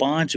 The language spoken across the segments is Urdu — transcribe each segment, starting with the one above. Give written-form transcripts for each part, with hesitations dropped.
5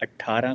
$18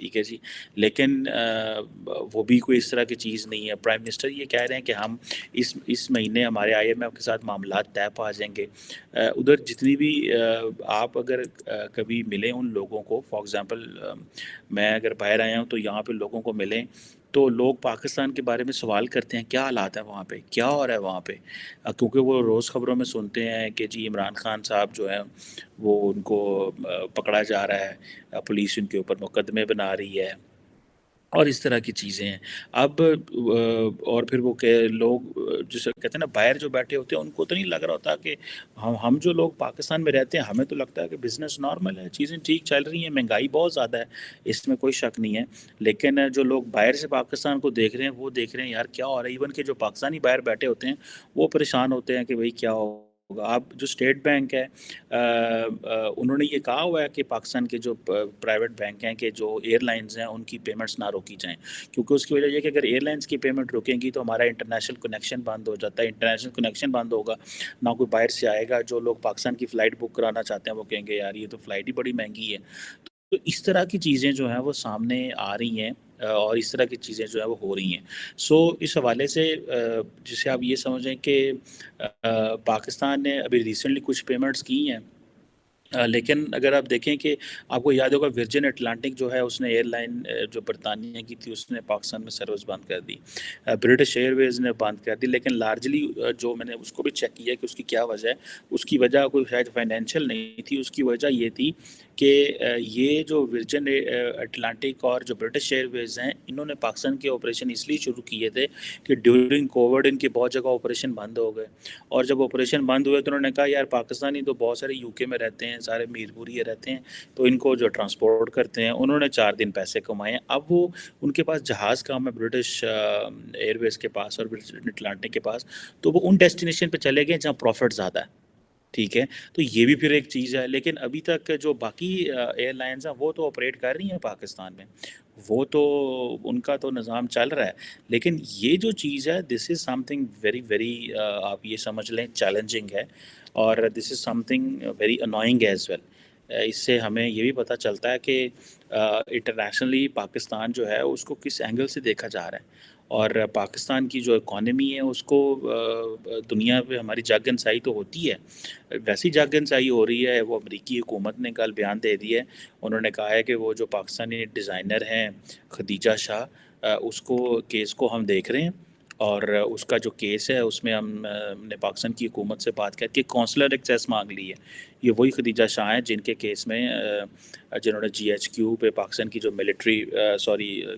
ٹھیک ہے جی، لیکن وہ بھی کوئی اس طرح کی چیز نہیں ہے۔ پرائم منسٹر یہ کہہ رہے ہیں کہ ہم اس مہینے ہمارے IMF کے ساتھ معاملات طے پا جائیں گے۔ ادھر جتنی بھی آپ اگر کبھی ملیں ان لوگوں کو، فار ایگزامپل میں اگر باہر آیا ہوں تو یہاں پہ لوگوں کو ملیں تو لوگ پاکستان کے بارے میں سوال کرتے ہیں کیا حالات ہیں وہاں پہ، کیا ہو رہا ہے وہاں پہ، کیونکہ وہ روز خبروں میں سنتے ہیں کہ جی عمران خان صاحب جو ہیں وہ ان کو پکڑا جا رہا ہے، پولیس ان کے اوپر مقدمے بنا رہی ہے اور اس طرح کی چیزیں ہیں۔ اب اور پھر وہ کہ لوگ جسے کہتے ہیں نا باہر جو بیٹھے ہوتے ہیں ان کو تو نہیں لگ رہا ہوتا کہ ہم جو لوگ پاکستان میں رہتے ہیں ہمیں تو لگتا ہے کہ بزنس نارمل ہے، چیزیں ٹھیک چل رہی ہیں، مہنگائی بہت زیادہ ہے، اس میں کوئی شک نہیں ہے، لیکن جو لوگ باہر سے پاکستان کو دیکھ رہے ہیں وہ دیکھ رہے ہیں یار کیا ہو رہا ہے، ایون کہ جو پاکستانی باہر بیٹھے ہوتے ہیں وہ پریشان ہوتے ہیں کہ بھئی کیا ہوگا۔ اب جو اسٹیٹ بینک ہے انہوں نے یہ کہا ہوا ہے کہ پاکستان کے جو پرائیویٹ بینک ہیں کہ جو ایئر لائنز ہیں ان کی پیمنٹس نہ روکی جائیں، کیونکہ اس کی وجہ یہ کہ اگر ایئر لائنز کی پیمنٹ رکیں گی تو ہمارا انٹرنیشنل کنیکشن بند ہو جاتا ہے، انٹرنیشنل کنیکشن بند ہوگا، نہ کوئی باہر سے آئے گا، جو لوگ پاکستان کی فلائٹ بک کرانا چاہتے ہیں وہ کہیں گے یار یہ تو فلائٹ ہی بڑی مہنگی ہے۔ تو اس طرح کی چیزیں جو ہیں وہ سامنے آ رہی ہیں اور اس طرح کی چیزیں جو ہے وہ ہو رہی ہیں۔ سو اس حوالے سے جسے آپ یہ سمجھیں کہ پاکستان نے ابھی ریسنٹلی کچھ پیمنٹس کی ہیں، لیکن اگر آپ دیکھیں کہ آپ کو یاد ہوگا ورجن اٹلانٹک جو ہے اس نے ایئر لائن جو برطانیہ کی تھی اس نے پاکستان میں سروس بند کر دی، برٹش ایئر ویز نے بند کر دی، لیکن لارجلی جو میں نے اس کو بھی چیک کیا کہ اس کی کیا وجہ ہے، اس کی وجہ کوئی شاید فائنینشیل نہیں تھی، اس کی وجہ یہ تھی کہ یہ جو ورجن اٹلانٹک اور جو برٹش ایئر ویز ہیں انہوں نے پاکستان کے آپریشن اس لیے شروع کیے تھے کہ ڈیورنگ کووڈ ان کے بہت جگہ آپریشن بند ہو گئے، اور جب آپریشن بند ہوئے تو انہوں نے کہا یار پاکستانی تو بہت سارے UK میں رہتے ہیں، سارے میر پوری رہتے ہیں، تو ان کو جو ٹرانسپورٹ کرتے ہیں انہوں نے 4 دن پیسے کمائے ہیں۔ اب وہ ان کے پاس جہاز کام ہے برٹش ایئر ویز کے پاس اور برٹش اٹلانٹک کے پاس، تو وہ ان ڈیسٹینیشن پہ چلے گئے جہاں پروفٹ زیادہ ہے، ٹھیک ہے، تو یہ بھی پھر ایک چیز ہے۔ لیکن ابھی تک جو باقی ایئر لائنز ہیں وہ تو آپریٹ کر رہی ہیں پاکستان میں، وہ تو ان کا تو نظام چل رہا ہے، لیکن یہ جو چیز ہے this is something very very آپ یہ سمجھ لیں چیلنجنگ ہے، اور this is something very annoying as well. اس سے ہمیں یہ بھی پتہ چلتا ہے کہ انٹرنیشنلی پاکستان جو ہے اس کو کس اینگل سے دیکھا جا رہا ہے، اور پاکستان کی جو اکانومی ہے اس کو دنیا پہ ہماری جگ انسائی تو ہوتی ہے، ویسی جگ انسائی ہو رہی ہے۔ وہ امریکی حکومت نے کل بیان دے دی ہے، انہوں نے کہا ہے کہ وہ جو پاکستانی ڈیزائنر ہیں خدیجہ شاہ، اس کو کیس کو ہم دیکھ رہے ہیں، اور اس کا جو کیس ہے اس میں ہم نے پاکستان کی حکومت سے بات کر کے کونسلر ایکسیس مانگ لی ہے۔ یہ وہی خدیجہ شاہ ہیں جن کے کیس میں جنہوں نے GHQ پہ پاکستان کی جو ملٹری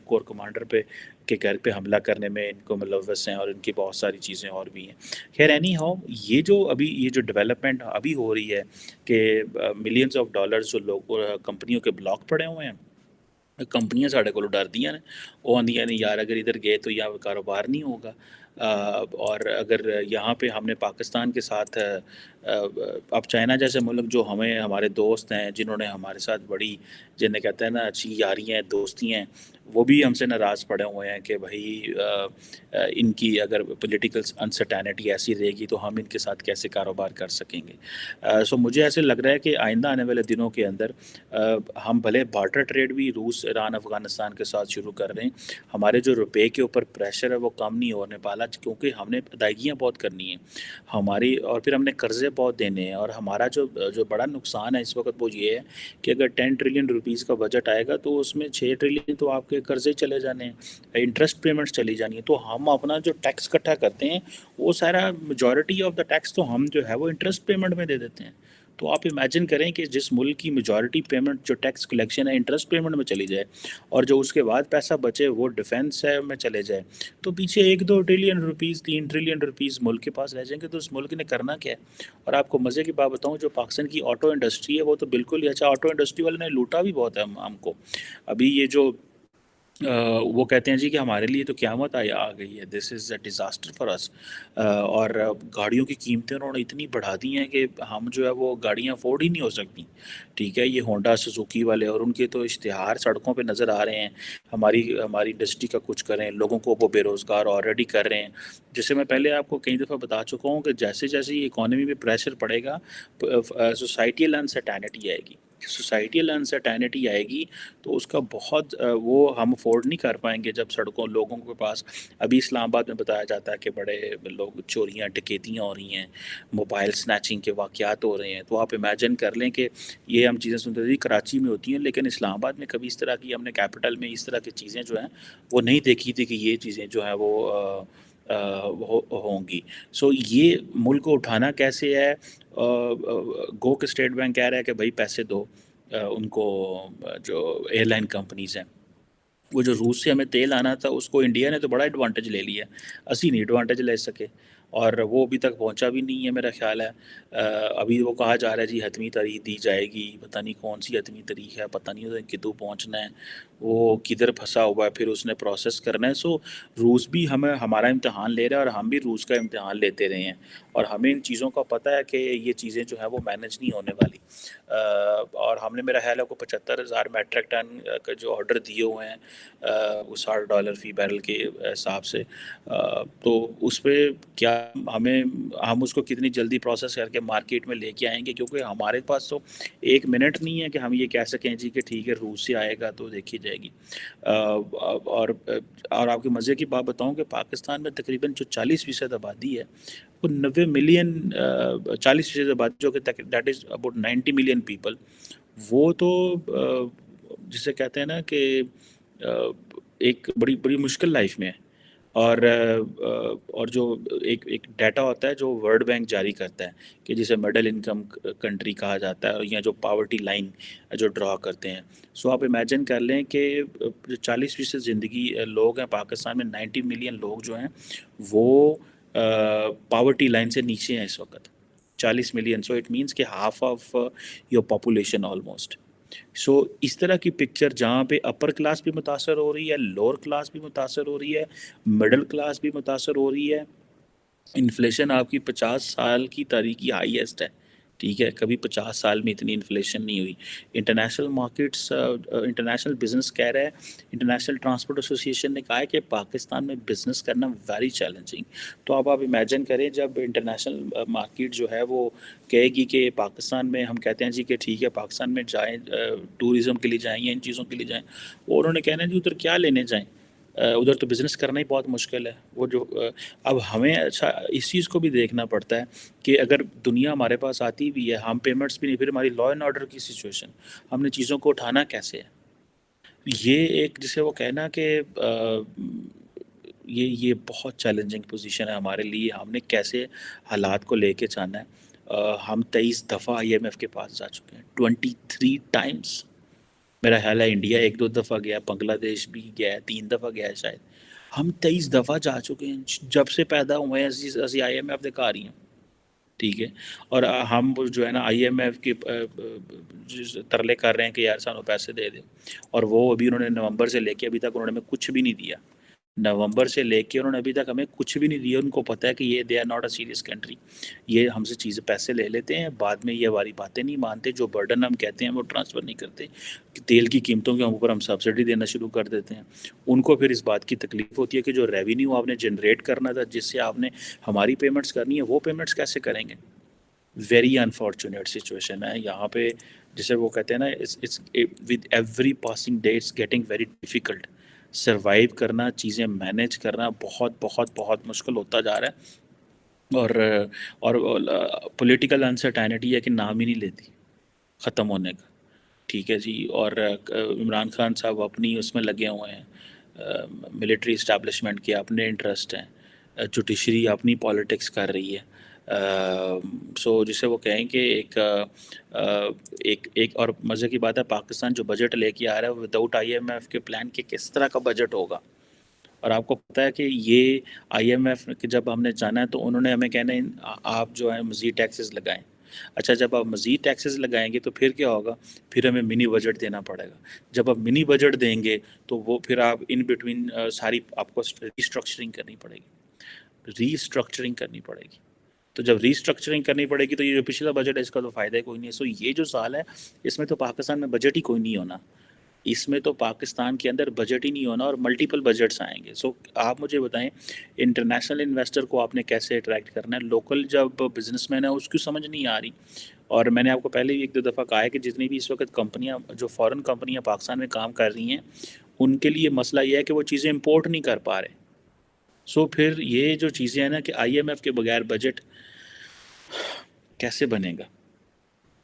کور کمانڈر پہ کے گھر پہ حملہ کرنے میں ان کو ملوث ہیں، اور ان کی بہت ساری چیزیں اور بھی ہیں۔ خیر اینی ہاؤ، یہ جو ڈیولپمنٹ ابھی ہو رہی ہے کہ ملینز آف ڈالرز جو لوگ کمپنیوں کے بلاک پڑے ہوئے ہیں، کمپنیاں ساڈے کو ڈر دیاں نے، وہ آندیاں نے یار اگر ادھر گئے تو یہاں کاروبار نہیں ہوگا، اور اگر یہاں پہ ہم نے پاکستان کے ساتھ اب چائنا جیسے ملک جو ہمارے دوست ہیں جنہوں نے ہمارے ساتھ بڑی جنہیں کہتے ہیں نا اچھی یاریاں ہیں، دوستی ہیں، وہ بھی ہم سے ناراض پڑے ہوئے ہیں کہ بھائی ان کی اگر پولیٹیکل انسرٹینٹی ایسی رہے گی تو ہم ان کے ساتھ کیسے کاروبار کر سکیں گے۔ سو مجھے ایسے لگ رہا ہے کہ آئندہ آنے والے دنوں کے اندر ہم بھلے بارٹر ٹریڈ بھی روس، ایران، افغانستان کے ساتھ شروع کر رہے ہیں، ہمارے جو روپے کے اوپر پریشر ہے وہ کم نہیں ہونے والا، کیونکہ ہم نے ادائیگیاں بہت کرنی ہیں ہماری، اور پھر ہم نے قرضے بہت دینے ہیں، اور ہمارا جو بڑا نقصان ہے اس وقت وہ یہ ہے کہ اگر 10 ٹریلین روپیز کا بجٹ آئے گا تو اس میں 6 ٹریلین تو آپ کے قرضے چلے جانے ہیں، انٹرسٹ پیمنٹس چلی جانی ہیں، تو ہم اپنا جو ٹیکس اکٹھا کرتے ہیں وہ سارا میجورٹی آف دا ٹیکس تو ہم جو ہے وہ انٹرسٹ پیمنٹ میں دے دیتے ہیں۔ تو آپ امیجن کریں کہ جس ملک کی میجورٹی پیمنٹ جو ٹیکس کلیکشن ہے انٹرسٹ پیمنٹ میں چلی جائے، اور جو اس کے بعد پیسہ بچے وہ ڈیفینس ہے میں چلے جائے، تو پیچھے 1-2 ٹریلین روپیز 3 ٹریلین روپیز ملک کے پاس رہ جائیں گے، تو اس ملک نے کرنا کیا ہے؟ اور آپ کو مزے کی بات بتاؤں، جو پاکستان کی آٹو انڈسٹری ہے وہ تو بالکل ہی اچھا، آٹو انڈسٹری والے نے لوٹا بھی بہت ہے ہم کو۔ ابھی یہ جو وہ کہتے ہیں جی کہ ہمارے لیے تو قیامت آ گئی ہے، this is a disaster for اس، اور گاڑیوں کی قیمتیں انہوں نے اتنی بڑھا دی ہیں کہ ہم جو ہے وہ گاڑیاں افورڈ ہی نہیں ہو سکتی، ٹھیک ہے، یہ ہونڈا سوزوکی والے اور ان کے تو اشتہار سڑکوں پہ نظر آ رہے ہیں، ہماری انڈسٹری کا کچھ کریں، لوگوں کو وہ بے روزگار آلریڈی کر رہے ہیں، جسے میں پہلے آپ کو کئی دفعہ بتا چکا ہوں کہ جیسے جیسے یہ اکانومی پہ پریشر پڑے گا سوسائٹیل انسرٹینٹی آئے گی، سوسائٹیل انسرٹینٹی آئے گی تو اس کا بہت وہ ہم افورڈ نہیں کر پائیں گے. جب سڑکوں لوگوں کے پاس ابھی اسلام آباد میں بتایا جاتا ہے کہ بڑے لوگ چوریاں ڈکیتیاں ہو رہی ہیں, موبائل سنیچنگ کے واقعات ہو رہے ہیں, تو آپ امیجن کر لیں کہ یہ ہم چیزیں سنتے تھے کراچی میں ہوتی ہیں, لیکن اسلام آباد میں کبھی اس طرح کی ہم نے کیپٹل میں اس طرح کی چیزیں جو ہیں وہ نہیں دیکھی تھی کہ یہ چیزیں جو ہیں وہ ہوں گی. سو یہ ملک کو اٹھانا کیسے ہے؟ گو کہ اسٹیٹ بینک کہہ رہا ہے کہ بھائی پیسے دو ان کو, جو ایئر لائن کمپنیز ہیں. وہ جو روس سے ہمیں تیل آنا تھا اس کو انڈیا نے تو بڑا ایڈوانٹیج لے لیا, اسی نہیں ایڈوانٹیج لے سکے, اور وہ ابھی تک پہنچا بھی نہیں ہے میرا خیال ہے. ابھی وہ کہا جا رہا ہے جی حتمی تاریخ دی جائے گی, پتہ نہیں کون سی حتمی تاریخ ہے, پتہ نہیں ادھر کدھر پہنچنا ہے, وہ کدھر پھنسا ہوا ہے, پھر اس نے پروسیس کرنا ہے. سو روس بھی ہمیں ہمارا امتحان لے رہا ہے اور ہم بھی روس کا امتحان لیتے رہے ہیں, اور ہمیں ان چیزوں کا پتہ ہے کہ یہ چیزیں جو ہیں وہ مینیج نہیں ہونے والی. اور ہم نے میرا خیال ہے کو 75,000 میٹرک ٹن کا جو آرڈر دیے ہوئے ہیں وہ $60 فی بیرل کے حساب سے, تو اس پہ کیا ہم اس کو کتنی جلدی پروسیس کر کے مارکیٹ میں لے کے آئیں گے, کیونکہ ہمارے پاس تو ایک منٹ نہیں ہے کہ ہم یہ کہہ سکیں جی کہ ٹھیک ہے روس سے آئے گا تو دیکھی جائے گی. اور آپ کے مزے کی بات بتاؤں کہ پاکستان میں تقریباً جو 40% آبادی ہے وہ 90 ملین, 40% آبادی جو کہ that is about 90 million people, وہ تو جسے کہتے ہیں نا کہ ایک بڑی بڑی مشکل لائف میں ہے. اور جو ایک ڈیٹا ہوتا ہے جو ورلڈ بینک جاری کرتا ہے کہ جسے مڈل انکم کنٹری کہا جاتا ہے, اور یا جو پاورٹی لائن جو ڈرا کرتے ہیں. سو آپ امیجن کر لیں کہ جو 40% زندگی لوگ ہیں پاکستان میں, 90 ملین لوگ جو ہیں وہ پاورٹی لائن سے نیچے ہیں اس وقت, 40 ملین. سو اٹ مینس کہ half of your population almost. So اس طرح کی پکچر جہاں پہ اپر کلاس بھی متاثر ہو رہی ہے, لوور کلاس بھی متاثر ہو رہی ہے, مڈل کلاس بھی متاثر ہو رہی ہے. انفلیشن آپ کی 50 سال کی تاریخی ہائیسٹ ہے, ٹھیک ہے, کبھی 50 سال میں اتنی انفلیشن نہیں ہوئی. انٹرنیشنل مارکیٹس, انٹرنیشنل بزنس کہہ رہے ہیں, انٹرنیشنل ٹرانسپورٹ ایسوسیشن نے کہا ہے کہ پاکستان میں بزنس کرنا ویری چیلنجنگ. تو آپ امیجن کریں جب انٹرنیشنل مارکیٹ جو ہے وہ کہے گی کہ پاکستان میں, ہم کہتے ہیں جی کہ ٹھیک ہے پاکستان میں جائیں, ٹورزم کے لیے جائیں یا ان چیزوں کے لیے جائیں, اور انہوں نے کہنا ہے جی ادھر کیا لینے جائیں, ادھر تو بزنس کرنا ہی بہت مشکل ہے. وہ جو اب ہمیں اچھا اس چیز کو بھی دیکھنا پڑتا ہے کہ اگر دنیا ہمارے پاس آتی بھی ہے, ہم پیمنٹس بھی نہیں, پھر ہماری لا اینڈ آرڈر کی سچویشن, ہم نے چیزوں کو اٹھانا کیسے ہے. یہ ایک جسے وہ کہنا کہ یہ بہت چیلنجنگ پوزیشن ہے ہمارے لیے, ہم نے کیسے حالات کو لے کے جانا ہے. ہم 23 دفعہ IMF کے پاس جا چکے ہیں, 23 ٹائمس. میرا خیال ہے انڈیا 1-2 دفعہ گیا, بنگلہ دیش بھی گیا ہے, 3 دفعہ گیا ہے شاید. ہم 23 دفعہ جا چکے ہیں, جب سے پیدا ہوئے ہیں اسی IMF دکھا رہی ہیں, ٹھیک ہے. اور ہم جو ہے نا IMF کے ترلے کر رہے ہیں کہ یار سانو پیسے دے دیں, اور وہ ابھی انہوں نے نومبر سے لے کے ابھی تک انہوں نے ہمیں کچھ بھی نہیں دیا. نومبر سے لے کے انہوں نے ابھی تک ہمیں کچھ بھی نہیں دیا. ان کو پتہ ہے کہ یہ they are not a serious country, یہ ہم سے چیزیں پیسے لے لیتے ہیں, بعد میں یہ ہماری باتیں نہیں مانتے, جو برڈن ہم کہتے ہیں وہ ٹرانسفر نہیں کرتے, تیل کی قیمتوں کے اوپر ہم سبسڈی دینا شروع کر دیتے ہیں. ان کو پھر اس بات کی تکلیف ہوتی ہے کہ جو ریونیو آپ نے جنریٹ کرنا تھا, جس سے آپ نے ہماری پیمنٹس کرنی ہے, وہ پیمنٹس کیسے کریں گے. ویری انفارچونیٹ سچویشن ہے یہاں پہ, جسے وہ کہتے ہیں نا with every passing day it's getting very difficult. Survive کرنا, چیزیں مینیج کرنا بہت بہت بہت مشکل ہوتا جا رہا ہے. اور پولیٹیکل انسرٹینٹی ہے کہ نام ہی نہیں لیتی ختم ہونے کا, ٹھیک ہے جی. اور عمران خان صاحب اپنی اس میں لگے ہوئے ہیں, ملٹری اسٹیبلشمنٹ کے اپنے انٹرسٹ ہیں, جوڈیشری اپنی پالیٹکس کر رہی ہے. سو جسے وہ کہیں کہ ایک اور مزے کی بات ہے, پاکستان جو بجٹ لے کے آ رہا ہے وداؤٹ IMF کے پلان کے کس طرح کا بجٹ ہوگا. اور آپ کو پتہ ہے کہ یہ IMF کہ جب ہم نے جانا ہے تو انہوں نے ہمیں کہنا ہے آپ جو ہے مزید ٹیکسز لگائیں. اچھا جب آپ مزید ٹیکسز لگائیں گے تو پھر کیا ہوگا, پھر ہمیں منی بجٹ دینا پڑے گا. جب آپ منی بجٹ دیں گے تو وہ پھر آپ ان بٹوین ساری آپ کو ریسٹرکچرنگ کرنی پڑے گی. تو جب ریسٹرکچرنگ کرنی پڑے گی تو یہ جو پچھلا بجٹ ہے اس کا تو فائدہ ہی کوئی نہیں ہے. سو یہ جو سال ہے اس میں تو پاکستان میں بجٹ ہی کوئی نہیں ہونا. اس میں تو پاکستان کے اندر بجٹ ہی نہیں ہونا اور ملٹیپل بجٹس آئیں گے. سو آپ مجھے بتائیں انٹرنیشنل انویسٹر کو آپ نے کیسے اٹریکٹ کرنا ہے؟ لوکل جب بزنس مین ہے اس کی سمجھ نہیں آ رہی. اور میں نے آپ کو پہلے بھی ایک دو دفعہ کہا ہے کہ جتنی بھی اس وقت کمپنیاں جو فورن کمپنیاں پاکستان میں کام کر رہی ہیں ان کے لیے مسئلہ یہ ہے کہ وہ چیزیں امپورٹ نہیں کر پا رہے. سو پھر یہ جو چیزیں ہیں نا کہ آئی ایم ایف کے بغیر بجٹ کیسے بنے گا؟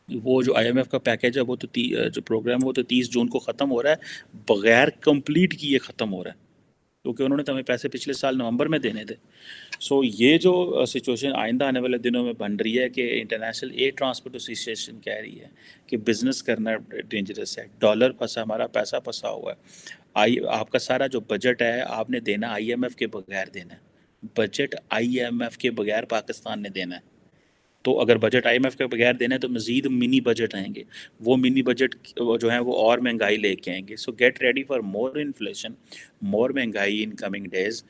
وہ جو آئی ایم ایف کا پیکیج ہے وہ تو جو پروگرام ہے وہ تو 30 جون کو ختم ہو رہا ہے، بغیر کمپلیٹ کیے ختم ہو رہا ہے، کیونکہ انہوں نے تو ہمیں پیسے پچھلے سال نومبر میں دینے تھے. سو یہ جو سچویشن آئندہ آنے والے دنوں میں بن رہی ہے کہ انٹرنیشنل ایئر ٹرانسپورٹ ایسوسیشن کہہ رہی ہے کہ بزنس کرنا ڈینجرس ہے، ڈالر پھنسا، ہمارا پیسہ پھنسا ہوا ہے. آپ کا سارا جو بجٹ ہے آپ نے دینا آئی ایم ایف کے بغیر دینا ہے. بجٹ آئی ایم ایف کے بغیر پاکستان نے دینا ہے. تو اگر بجٹ آئی ایم ایف کے بغیر دینا ہے تو مزید منی بجٹ آئیں گے، وہ منی بجٹ جو ہیں وہ اور مہنگائی لے کے آئیں گے. So get ready for more inflation, more مہنگائی ان کمنگ ڈیز.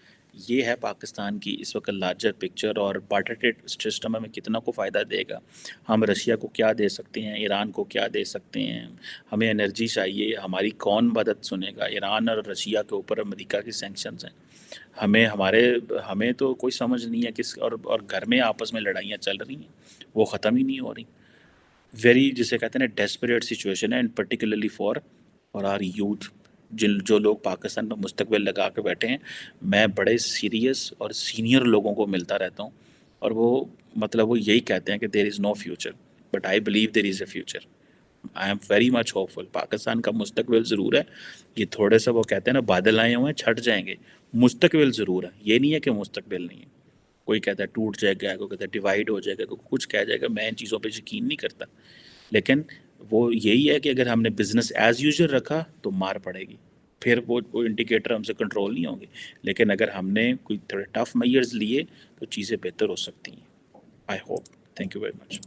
یہ ہے پاکستان کی اس وقت لارجر پکچر. اور بارٹر ٹریڈ سسٹم ہمیں کتنا کو فائدہ دے گا، ہم رشیا کو کیا دے سکتے ہیں، ایران کو کیا دے سکتے ہیں، ہمیں انرجی چاہیے، ہماری کون مدد سنے گا. ایران اور رشیا کے اوپر امریکہ کی سینکشنز ہیں. ہمیں تو کوئی سمجھ نہیں ہے کس اور گھر میں آپس میں لڑائیاں چل رہی ہیں، وہ ختم ہی نہیں ہو رہی. ویری جسے کہتے ہیں نا ڈیسپریٹ سچویشن ہے، and particularly for our youth, جو لوگ پاکستان میں مستقبل لگا کے بیٹھے ہیں. میں بڑے سیریس اور سینئر لوگوں کو ملتا رہتا ہوں اور وہ یہی کہتے ہیں کہ there is no future, but I believe there is a future. I am very much hopeful. Pakistan کا مستقبل ضرور ہے. یہ تھوڑے سے وہ کہتے ہیں نا بادل آئے ہوئے ہیں چھٹ جائیں گے، مستقبل ضرور ہے. یہ نہیں ہے کہ مستقبل نہیں ہے. کوئی کہتا ہے ٹوٹ جائے گا، کوئی کہتا ہے ڈیوائیڈ ہو جائے گا، کوئی کچھ کہہ جائے گا. میں ان چیزوں پہ یقین نہیں کرتا، لیکن وہ یہی ہے کہ اگر ہم نے بزنس ایز یوزول رکھا تو مار پڑے گی، پھر وہ انڈیکیٹر ہم سے کنٹرول نہیں ہوں گے. لیکن اگر ہم نے کوئی تھوڑے ٹف میئرز لیے تو چیزیں بہتر ہو سکتی ہیں. I hope. Thank you very much.